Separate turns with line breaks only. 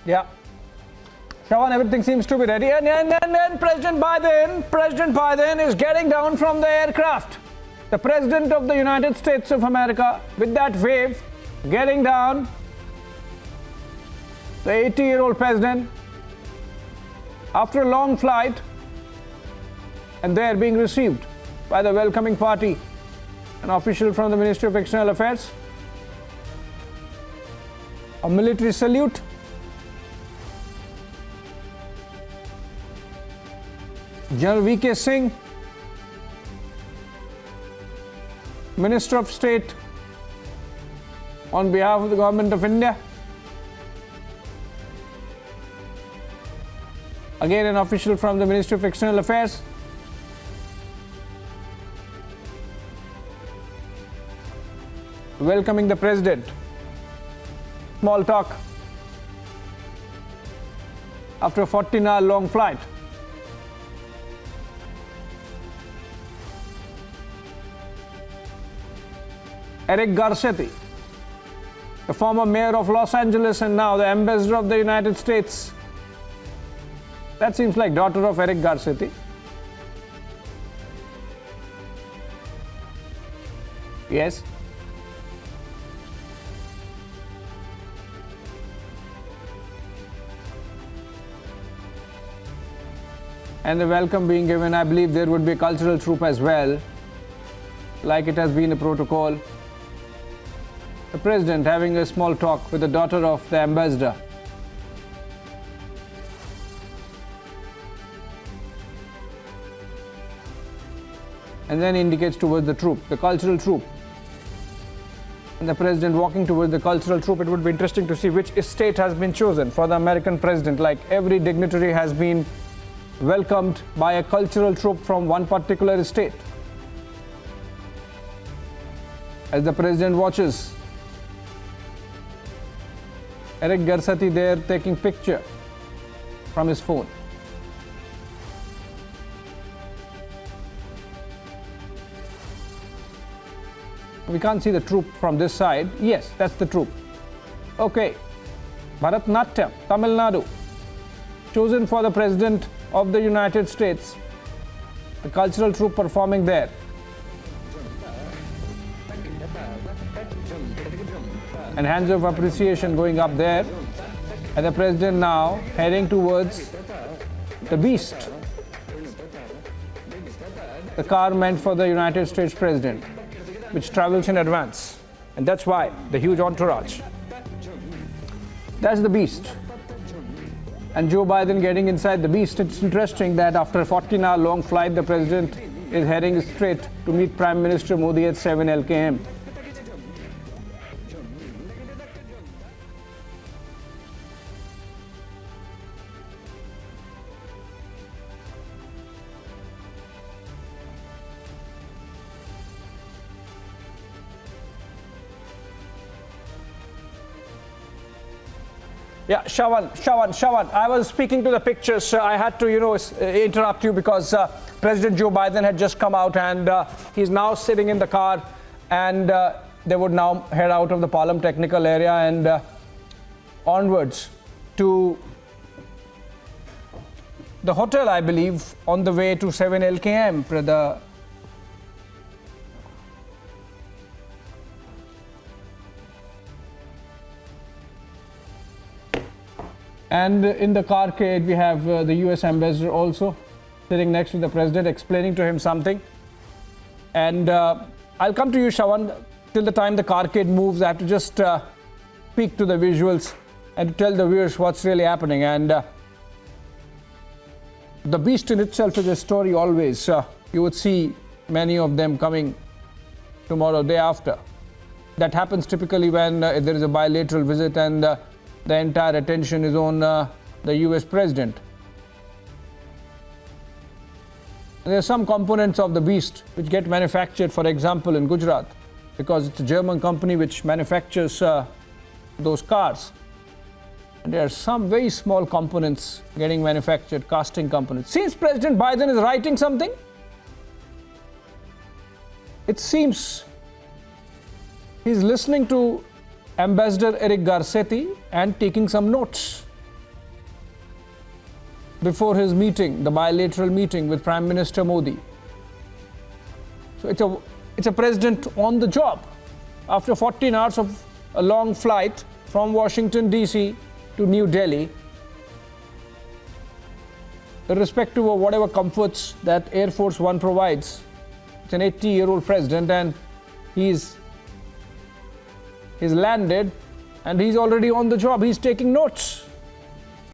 Yeah. Shawan, everything seems to be ready. And then President Biden is getting down from the aircraft. The President of the United States of America, with that wave, getting down. The 80-year-old president, after a long flight, and they are being received by the welcoming party, an official from the Ministry of External Affairs, a military salute, General Vijay Singh, Minister of State on behalf of the Government of India, again an official from the Ministry of External Affairs, welcoming the President. Small talk after a 14-hour long flight. Eric Garcetti, the former mayor of Los Angeles and now the ambassador of the United States. That seems like daughter of Eric Garcetti. Yes. And the welcome being given, I believe there would be a cultural troupe as well, like it has been a protocol. The President having a small talk with the daughter of the ambassador. And then indicates towards the troop, the cultural troop. And the President walking towards the cultural troop. It would be interesting to see which state has been chosen for the American President. Like every dignitary has been welcomed by a cultural troop from one particular state. As the President watches, Eric Garcetti there taking picture from his phone. We can't see the troop from this side. Yes, that's the troop. Okay. Bharatnatyam, Tamil Nadu. Chosen for the President of the United States. The cultural troupe performing there. And hands of appreciation going up there. And the President now heading towards the Beast. The car meant for the United States President, which travels in advance. And that's why the huge entourage. That's the Beast. And Joe Biden getting inside the Beast. It's interesting that after a 14-hour long flight, the President is heading straight to meet Prime Minister Modi at 7 LKM. Yeah, Shawan. I was speaking to the pictures. I had to, interrupt you because President Joe Biden had just come out and he's now sitting in the car, and they would now head out of the Palam Technical area and onwards to the hotel, I believe, on the way to 7 LKM. And in the carcade, we have the US ambassador also sitting next to the President, explaining to him something. And I'll come to you, Shawan. Till the time the carcade moves, I have to just speak to the visuals and to tell the viewers what's really happening. And the Beast in itself is a story always. You would see many of them coming tomorrow, day after. That happens typically when there is a bilateral visit and the entire attention is on the US President. There are some components of the Beast which get manufactured, for example, in Gujarat, because it's a German company which manufactures those cars. And there are some very small components getting manufactured, casting components. Since President Biden is writing something, it seems he's listening to Ambassador Eric Garcetti and taking some notes. before his meeting, the bilateral meeting with Prime Minister Modi. So it's a president on the job. After 14 hours of a long flight from Washington, D.C. to New Delhi, irrespective of whatever comforts that Air Force One provides, it's an 80-year-old president, and he's landed and he's already on the job. He's taking notes.